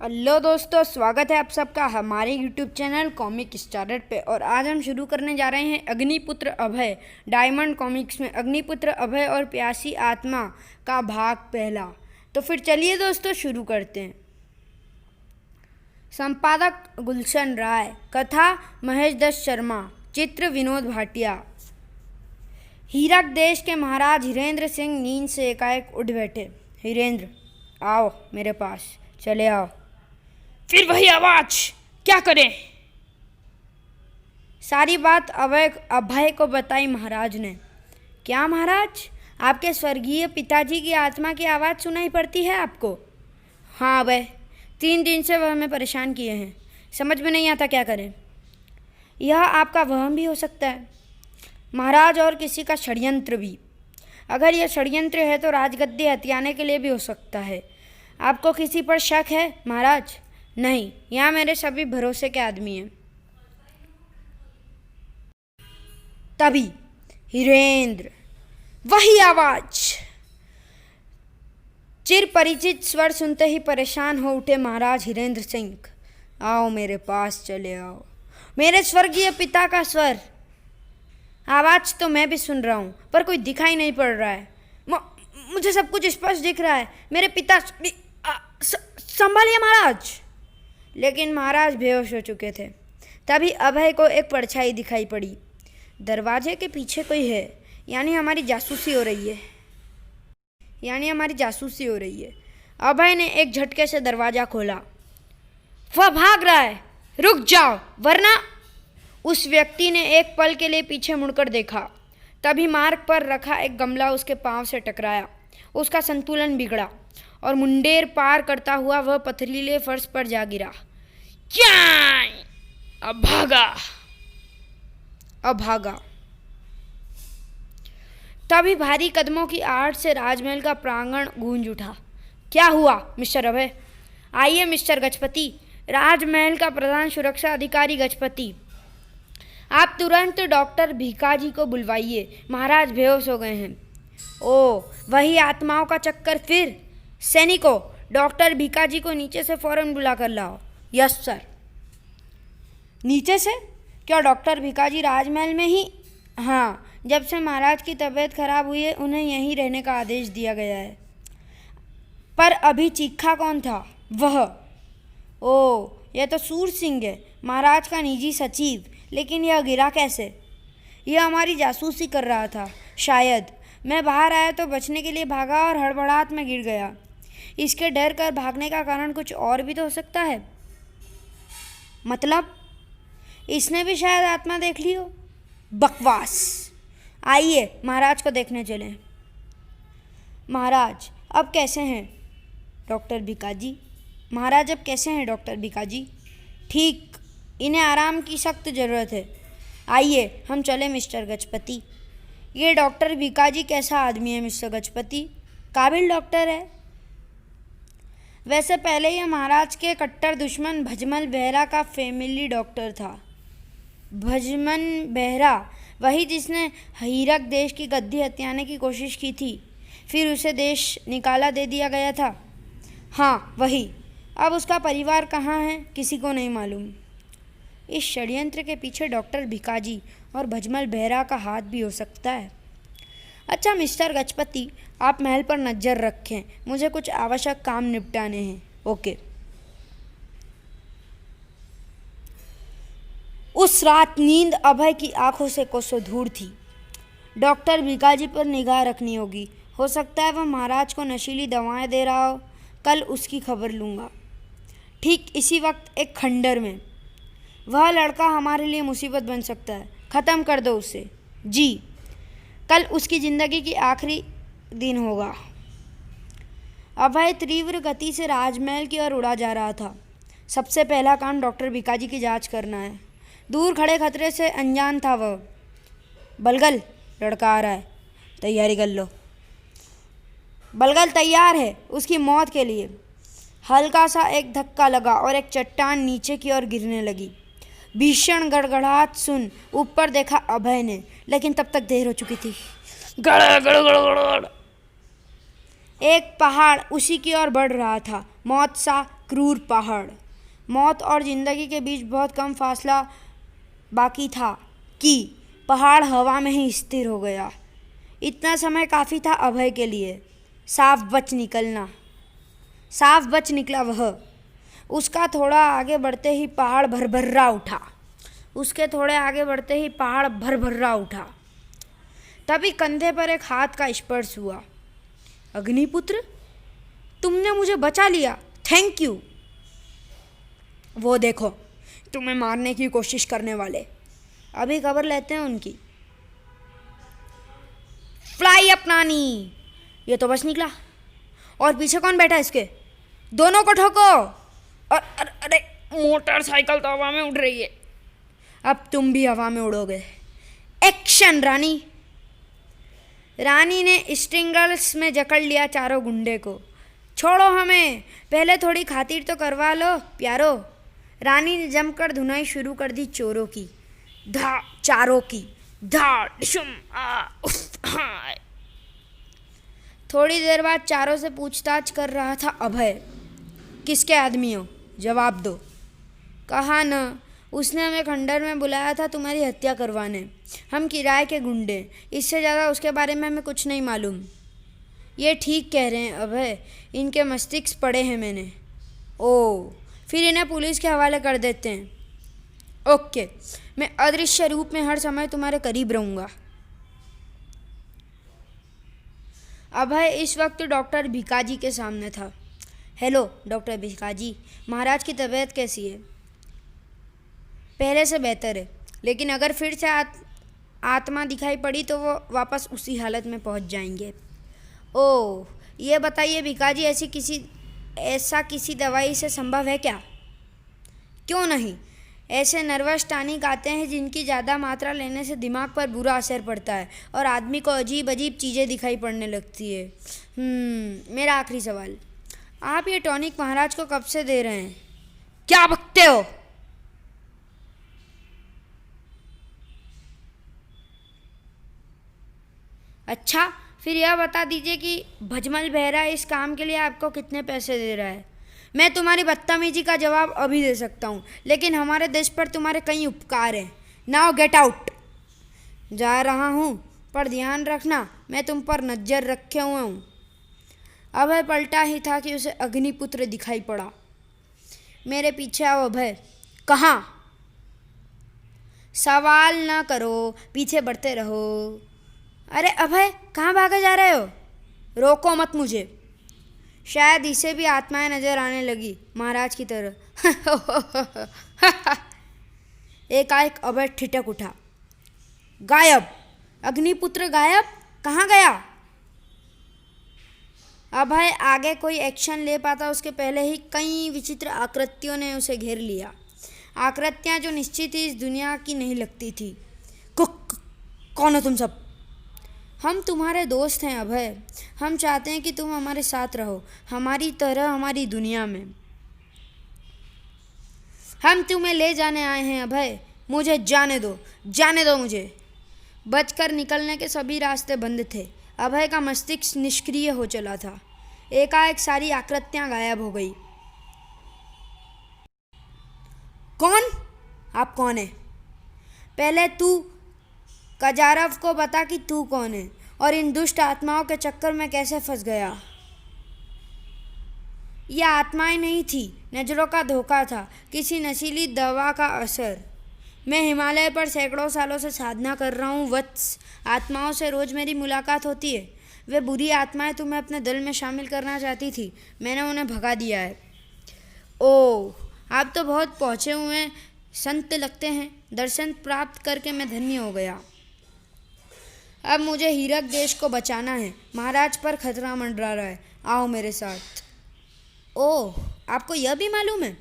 Hello दोस्तों, स्वागत है आप सबका हमारे यूट्यूब चैनल कॉमिक स्टारर पे। और आज हम शुरू करने जा रहे हैं अग्निपुत्र अभय। डायमंड कॉमिक्स में अग्निपुत्र अभय और प्यासी आत्मा का भाग पहला। तो फिर चलिए दोस्तों शुरू करते हैं। संपादक गुलशन राय, कथा महेश दत्त शर्मा, चित्र विनोद भाटिया। हीरक देश के महाराज हिरेंद्र सिंह नींद से एकाएक उठ बैठे। हिरेंद्र, आओ मेरे पास, चले आओ। फिर वही आवाज, क्या करें? सारी बात अभय को बताई महाराज ने। क्या महाराज, आपके स्वर्गीय पिताजी की आत्मा की आवाज़ सुनाई पड़ती है आपको? हाँ अभय, 3 दिन से वह हमें परेशान किए हैं, समझ में नहीं आता क्या करें। यह आपका वहम भी हो सकता है महाराज, और किसी का षड्यंत्र भी। अगर यह षड्यंत्र है तो राजगद्दी हथियाने के लिए भी हो सकता है। आपको किसी पर शक है महाराज? नहीं, यहाँ मेरे सभी भरोसे के आदमी हैं। तभी हिरेंद्र, वही आवाज। चिर परिचित स्वर सुनते ही परेशान हो उठे महाराज हिरेंद्र सिंह। आओ मेरे पास, चले आओ। मेरे स्वर्गीय पिता का स्वर। आवाज तो मैं भी सुन रहा हूँ, पर कोई दिखाई नहीं पड़ रहा है। मुझे सब कुछ स्पष्ट दिख रहा है। मेरे पिता संभालिए महाराज। लेकिन महाराज बेहोश हो चुके थे। तभी अभय को एक परछाई दिखाई पड़ी। दरवाजे के पीछे कोई है, यानी हमारी जासूसी हो रही है। अभय ने एक झटके से दरवाज़ा खोला। वह भाग रहा है, रुक जाओ वरना। उस व्यक्ति ने एक पल के लिए पीछे मुड़कर देखा। तभी मार्ग पर रखा एक गमला उसके पांव से टकराया। उसका संतुलन बिगड़ा और मुंडेर पार करता हुआ वह पथरीले फर्श पर जा गिरा। क्या? अब भागा। तभी भारी कदमों की आहट से राजमहल का प्रांगण गूंज उठा। क्या हुआ मिस्टर अभय? आइए मिस्टर गजपति, राजमहल का प्रधान सुरक्षा अधिकारी गजपति। आप तुरंत डॉक्टर भीकाजी को बुलवाइए, महाराज बेहोश हो गए हैं। ओ, वही आत्माओं का चक्कर फिर। सैनिकों, डॉक्टर भीकाजी को नीचे से फौरन बुला कर लाओ। Yes sir. नीचे से? क्या डॉक्टर भीकाजी राजमहल में ही? हाँ, जब से महाराज की तबीयत खराब हुई है उन्हें यहीं रहने का आदेश दिया गया है। पर अभी चीखा कौन था? वह। ओ, यह तो सूर सिंह है, महाराज का निजी सचिव। लेकिन यह गिरा कैसे? यह हमारी जासूसी कर रहा था शायद। मैं बाहर आया तो बचने के लिए भागा और हड़बड़ाहट में गिर गया। इसके डर कर भागने का कारण कुछ और भी तो हो सकता है। मतलब इसने भी शायद आत्मा देख ली हो। बकवास। आइए महाराज को देखने चलें। महाराज अब कैसे हैं डॉक्टर भीकाजी? महाराज अब कैसे हैं डॉक्टर भीकाजी? ठीक, इन्हें आराम की सख्त ज़रूरत है। आइए हम चले मिस्टर गजपति। ये डॉक्टर भीकाजी कैसा आदमी है मिस्टर गजपति? काबिल डॉक्टर है। वैसे पहले यह महाराज के कट्टर दुश्मन भजमल बेहरा का फैमिली डॉक्टर था। भजमन बेहरा, वही जिसने हीरक देश की गद्दी हथियाने की कोशिश की थी, फिर उसे देश निकाला दे दिया गया था। हाँ वही। अब उसका परिवार कहाँ है किसी को नहीं मालूम। इस षड्यंत्र के पीछे डॉक्टर भीकाजी और भजमल बेहरा का हाथ भी हो सकता है। अच्छा मिस्टर गजपति, आप महल पर नज़र रखें, मुझे कुछ आवश्यक काम निपटाने हैं। ओके। उस रात नींद अभय की आंखों से कोसों दूर थी। डॉक्टर भीकाजी पर निगाह रखनी होगी। हो सकता है वह महाराज को नशीली दवाएं दे रहा हो। कल उसकी खबर लूँगा। ठीक इसी वक्त एक खंडर में। वह लड़का हमारे लिए मुसीबत बन सकता है, ख़त्म कर दो उसे। जी। कल उसकी ज़िंदगी की आखिरी दिन होगा। अभय तीव्र गति से राजमहल की ओर उड़ा जा रहा था। सबसे पहला काम डॉक्टर भीकाजी की जांच करना है। दूर खड़े खतरे से अनजान था वह। बलगल, लड़का आ रहा है, तैयारी कर लो। बलगल तैयार है उसकी मौत के लिए। हल्का सा एक धक्का लगा और एक चट्टान नीचे की ओर गिरने लगी। भीषण गड़गड़ाहट सुन ऊपर देखा अभय ने, लेकिन तब तक देर हो चुकी थी। गड़ गड़ गड़ गड़। एक पहाड़ उसी की ओर बढ़ रहा था। मौत सा क्रूर पहाड़। मौत और जिंदगी के बीच बहुत कम फासला बाकी था कि पहाड़ हवा में ही स्थिर हो गया। इतना समय काफ़ी था अभय के लिए। साफ बच निकला वह। उसका थोड़ा आगे बढ़ते ही पहाड़ भरभर्रा उठा। तभी कंधे पर एक हाथ का स्पर्श हुआ। अग्निपुत्र, तुमने मुझे बचा लिया, थैंक यू। वो देखो, तुम्हें मारने की कोशिश करने वाले। अभी खबर लेते हैं उनकी। फ्लाई अप नानी। ये तो बच निकला। और पीछे कौन बैठा इसके? दोनों को ठोको। अरे मोटरसाइकिल तो हवा में उड़ रही है। अब तुम भी हवा में उड़ोगे। एक्शन रानी। रानी ने स्ट्रिंगल्स में जकड़ लिया चारों गुंडे को। छोड़ो हमें, पहले थोड़ी खातिर तो करवा लो प्यारो। रानी ने जमकर धुनाई शुरू कर दी चोरों की, चारों की। धा डिशुम आ उफ हाँ। थोड़ी देर बाद चारों से पूछताछ कर रहा था अभय। किसके आदमी हो? जवाब दो। कहा न, उसने हमें खंडर में बुलाया था तुम्हारी हत्या करवाने। हम किराए के गुंडे, इससे ज़्यादा उसके बारे में हमें कुछ नहीं मालूम। ये ठीक कह रहे हैं अभय, इनके मस्तिष्क पढ़े हैं मैंने। ओह, फिर इन्हें पुलिस के हवाले कर देते हैं। ओके, मैं अदृश्य रूप में हर समय तुम्हारे करीब रहूँगा। अभय इस वक्त डॉक्टर भिकाजी के सामने था। हेलो डॉक्टर भिकाजी, महाराज की तबीयत कैसी है? पहले से बेहतर है, लेकिन अगर फिर से आत्मा दिखाई पड़ी तो वो वापस उसी हालत में पहुंच जाएंगे। ओह, ये बताइए भिकाजी, ऐसा किसी दवाई से संभव है क्या? क्यों नहीं, ऐसे नर्वस टॉनिक आते हैं जिनकी ज़्यादा मात्रा लेने से दिमाग पर बुरा असर पड़ता है और आदमी को अजीब अजीब चीज़ें दिखाई पड़ने लगती है। मेरा आखिरी सवाल, आप ये टॉनिक महाराज को कब से दे रहे हैं? क्या बकते हो? अच्छा, फिर यह बता दीजिए कि भजमल बेहरा इस काम के लिए आपको कितने पैसे दे रहा है? मैं तुम्हारी बदतमीजी का जवाब अभी दे सकता हूँ, लेकिन हमारे देश पर तुम्हारे कई उपकार हैं। Now get out. जा रहा हूँ, पर ध्यान रखना मैं तुम पर नज़र रखे हुए हूँ। अभय पलटा ही था कि उसे अग्निपुत्र दिखाई पड़ा। मेरे पीछे आओ अभय। कहाँ? सवाल ना करो, पीछे बढ़ते रहो। अरे अभय, कहाँ भागे जा रहे हो? रोको मत मुझे। शायद इसे भी आत्माएं नजर आने लगी, महाराज की तरह। एकाएक अभय ठिठक उठा। गायब! अग्निपुत्र गायब? कहाँ गया? अभय आगे कोई एक्शन ले पाता उसके पहले ही कई विचित्र आकृतियों ने उसे घेर लिया। आकृतियाँ जो निश्चित ही इस दुनिया की नहीं लगती थी। कौन हो तुम सब? हम तुम्हारे दोस्त हैं अभय। हम चाहते हैं कि तुम हमारे साथ रहो, हमारी तरह हमारी दुनिया में। हम तुम्हें ले जाने आए हैं अभय, मुझे जाने दो मुझे। बचकर निकलने के सभी रास्ते बंद थे। अभय का मस्तिष्क निष्क्रिय हो चला था। एकाएक सारी आकृतियां गायब हो गई। कौन? आप कौन है? पहले तू कजारव को बता कि तू कौन है और इन दुष्ट आत्माओं के चक्कर में कैसे फंस गया। यह आत्माएं नहीं थी, नजरों का धोखा था, किसी नशीली दवा का असर। मैं हिमालय पर सैकड़ों सालों से साधना कर रहा हूँ वत्स। आत्माओं से रोज मेरी मुलाकात होती है। वे बुरी आत्माएं तुम्हें अपने दल में शामिल करना चाहती थी, मैंने उन्हें भगा दिया है। ओह, आप तो बहुत पहुँचे हुए संत लगते हैं। दर्शन प्राप्त करके मैं धन्य हो गया। अब मुझे हीरक देश को बचाना है। महाराज पर खतरा मंडरा रहा है, आओ मेरे साथ। ओह, आपको यह भी मालूम है?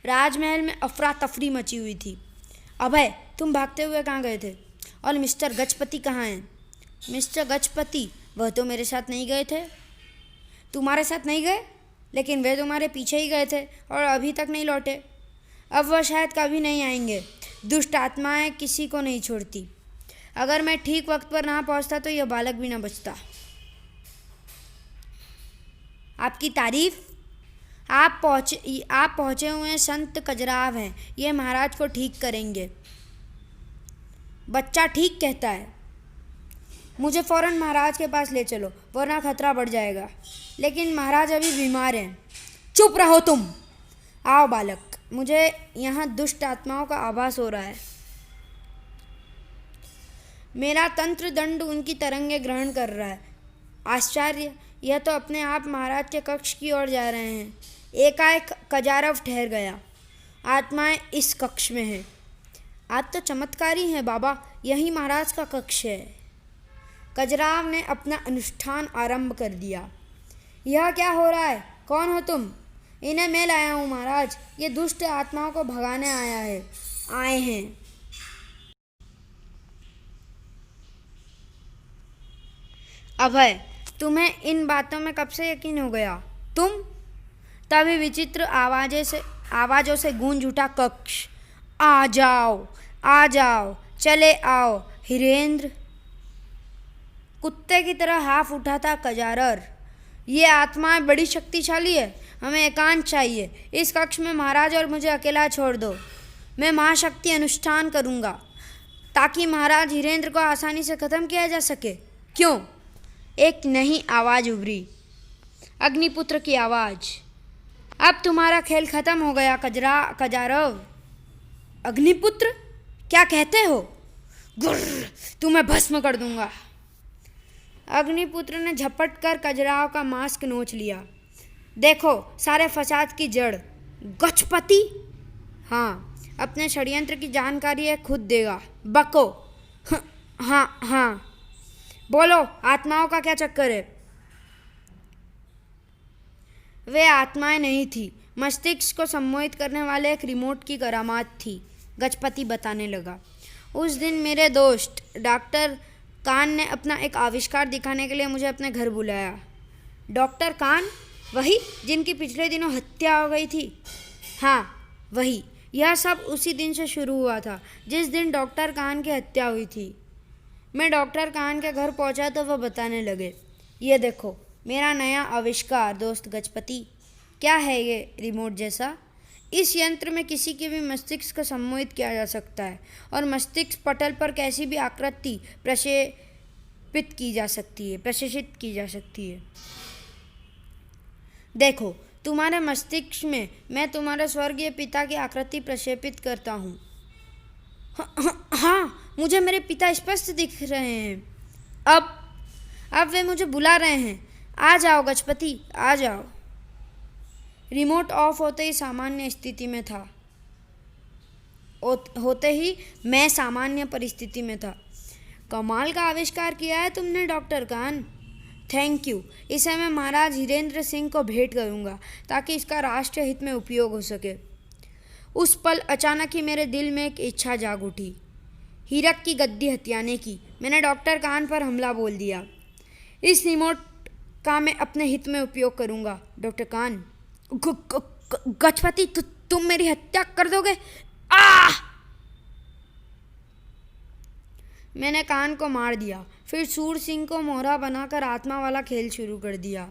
राजमहल में अफरा तफरी मची हुई थी। अभय, तुम भागते हुए कहाँ गए थे? और मिस्टर गजपति कहाँ हैं? मिस्टर गजपति, वह तो मेरे साथ नहीं गए थे। तुम्हारे साथ नहीं गए? लेकिन वे तुम्हारे पीछे ही गए थे और अभी तक नहीं लौटे। अब वह शायद कभी नहीं आएंगे। दुष्ट आत्माएं किसी को नहीं छोड़ती। अगर मैं ठीक वक्त पर ना पहुंचता तो यह बालक भी ना बचता। आपकी तारीफ? आप पहुँचे हुए संत खजुराहो हैं, ये महाराज को ठीक करेंगे। बच्चा ठीक कहता है। मुझे फ़ौरन महाराज के पास ले चलो, वरना खतरा बढ़ जाएगा। लेकिन महाराज अभी बीमार हैं। चुप रहो तुम। आओ बालक, मुझे यहाँ दुष्ट आत्माओं का आभास हो रहा है। मेरा तंत्र दंड उनकी तरंगे ग्रहण कर रहा है। आश्चर्य, यह तो अपने आप महाराज के कक्ष की ओर जा रहे हैं। एकाएक खजुराहो ठहर गया। आत्माएं इस कक्ष में हैं। आज तो चमत्कारी है बाबा, यही महाराज का कक्ष है। खजुराहो ने अपना अनुष्ठान आरंभ कर दिया। यह क्या हो रहा है? कौन हो तुम? इन्हें मैं लाया हूँ महाराज, ये दुष्ट आत्माओं को भगाने आए हैं। अभय, तुम्हें इन बातों में कब से यकीन हो गया? तुम? तभी विचित्र आवाज़ों से गूंज उठा कक्ष। आ जाओ, चले आओ हीरेंद्र। कुत्ते की तरह हाफ उठा था खजुराहो। ये आत्माएं बड़ी शक्तिशाली है, हमें एकांत चाहिए। इस कक्ष में महाराज और मुझे अकेला छोड़ दो। मैं महाशक्ति अनुष्ठान करूँगा ताकि महाराज हीरेंद्र को आसानी से ख़त्म किया जा सके। क्यों? एक नई आवाज़ उभरी, अग्निपुत्र की आवाज़। अब तुम्हारा खेल खत्म हो गया खजुराहो। अग्निपुत्र? क्या कहते हो? गुर्र, तुम्हें भस्म कर दूंगा। अग्निपुत्र ने झपट कर खजुराहो का मास्क नोच लिया। देखो, सारे फसाद की जड़ गजपति। हाँ, अपने षड्यंत्र की जानकारी है खुद देगा। बको। हाँ, बोलो, आत्माओं का क्या चक्कर है? वे आत्माएं नहीं थी, मस्तिष्क को सम्मोहित करने वाले एक रिमोट की करामात थी। गजपति बताने लगा। उस दिन मेरे दोस्त डॉक्टर कान ने अपना एक आविष्कार दिखाने के लिए मुझे अपने घर बुलाया। डॉक्टर कान? वही जिनकी पिछले दिनों हत्या हो गई थी? हाँ, वही। यह सब उसी दिन से शुरू हुआ था जिस दिन डॉक्टर कान की हत्या हुई थी। मैं डॉक्टर कान के घर पहुंचा तो वह बताने लगे, ये देखो मेरा नया आविष्कार दोस्त गजपति। क्या है ये रिमोट जैसा? इस यंत्र में किसी के भी मस्तिष्क को सम्मोहित किया जा सकता है और मस्तिष्क पटल पर कैसी भी आकृति प्रक्षेपित की जा सकती है। देखो, तुम्हारे मस्तिष्क में मैं तुम्हारे स्वर्गीय पिता की आकृति प्रक्षेपित करता हूँ। हाँ, मुझे मेरे पिता स्पष्ट दिख रहे हैं। अब वे मुझे बुला रहे हैं। आ जाओ गजपति, आ जाओ। रिमोट ऑफ होते ही सामान्य स्थिति में था। मैं सामान्य परिस्थिति में था। कमाल का आविष्कार किया है तुमने डॉक्टर कान। Thank you. इसे मैं महाराज हीरेंद्र सिंह को भेंट करूंगा ताकि इसका राष्ट्र हित में उपयोग हो सके। उस पल अचानक ही मेरे दिल में एक इच्छा जाग उठी, हीरक की गद्दी हथियाने की। मैंने डॉक्टर कान पर हमला बोल दिया। इस रिमोट का मैं अपने हित में उपयोग करूंगा। डॉक्टर कान, गजपति, तुम मेरी हत्या कर दोगे? मैंने कान को मार दिया, फिर सूर सिंह को मोहरा बनाकर आत्मा वाला खेल शुरू कर दिया,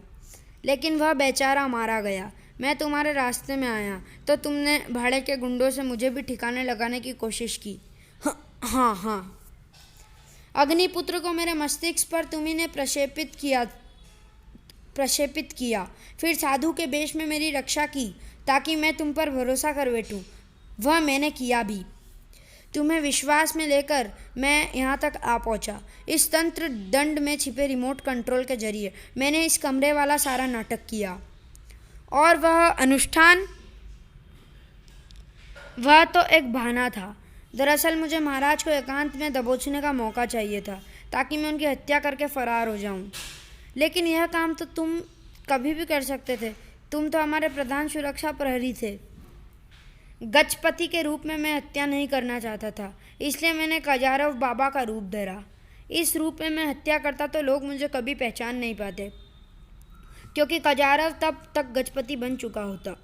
लेकिन वह बेचारा मारा गया। मैं तुम्हारे रास्ते में आया तो तुमने भाड़े के गुंडों से मुझे भी ठिकाने लगाने की कोशिश की। हाँ। अग्निपुत्र को मेरे मस्तिष्क पर तुम्ही ने प्रक्षेपित किया, फिर साधु के वेश में मेरी रक्षा की ताकि मैं तुम पर भरोसा कर बैठूं। वह मैंने किया भी। तुम्हें विश्वास में लेकर मैं यहाँ तक आ पहुँचा। इस तंत्र दंड में छिपे रिमोट कंट्रोल के जरिए मैंने इस कमरे वाला सारा नाटक किया। और वह अनुष्ठान, वह तो एक बहाना था। दरअसल मुझे महाराज को एकांत में दबोचने का मौका चाहिए था ताकि मैं उनकी हत्या करके फरार हो जाऊं। लेकिन यह काम तो तुम कभी भी कर सकते थे। तुम तो हमारे प्रधान सुरक्षा प्रहरी थे। गजपति के रूप में मैं हत्या नहीं करना चाहता था, इसलिए मैंने खजुराहो बाबा का रूप धरा। इस रूप में मैं हत्या करता तो लोग मुझे कभी पहचान नहीं पाते, क्योंकि खजुराहो तब तक गजपति बन चुका होता।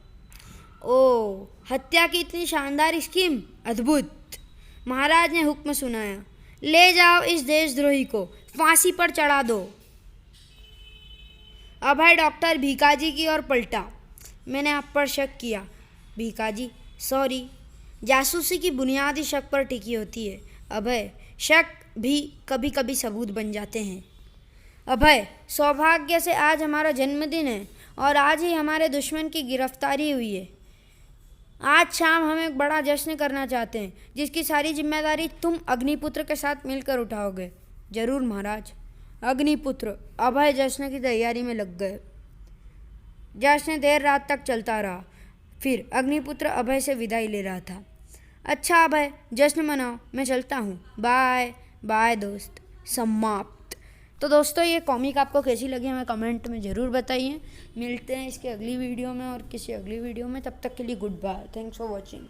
ओह, हत्या की इतनी शानदार स्कीम! अद्भुत! महाराज ने हुक्म सुनाया, ले जाओ इस देशद्रोही को, फांसी पर चढ़ा दो। अभय डॉक्टर भीकाजी की ओर पलटा। मैंने आप पर शक किया भीकाजी, सॉरी। जासूसी की बुनियादी शक पर टिकी होती है अभय, शक भी कभी कभी सबूत बन जाते हैं। अभय, सौभाग्य से आज हमारा जन्मदिन है और आज ही हमारे दुश्मन की गिरफ्तारी हुई है। आज शाम हम एक बड़ा जश्न करना चाहते हैं जिसकी सारी जिम्मेदारी तुम अग्निपुत्र के साथ मिलकर उठाओगे। जरूर महाराज। अग्निपुत्र। अभय जश्न की तैयारी में लग गए। जश्न देर रात तक चलता रहा। फिर अग्निपुत्र अभय से विदाई ले रहा था। अच्छा अभय, जश्न मनाओ, मैं चलता हूँ। बाय बाय दोस्त। समाप्त। तो दोस्तों, ये कॉमिक आपको कैसी लगी हमें कमेंट में ज़रूर बताइए। मिलते हैं इसके अगली वीडियो में और किसी अगली वीडियो में। तब तक के लिए goodbye. Thanks for watching.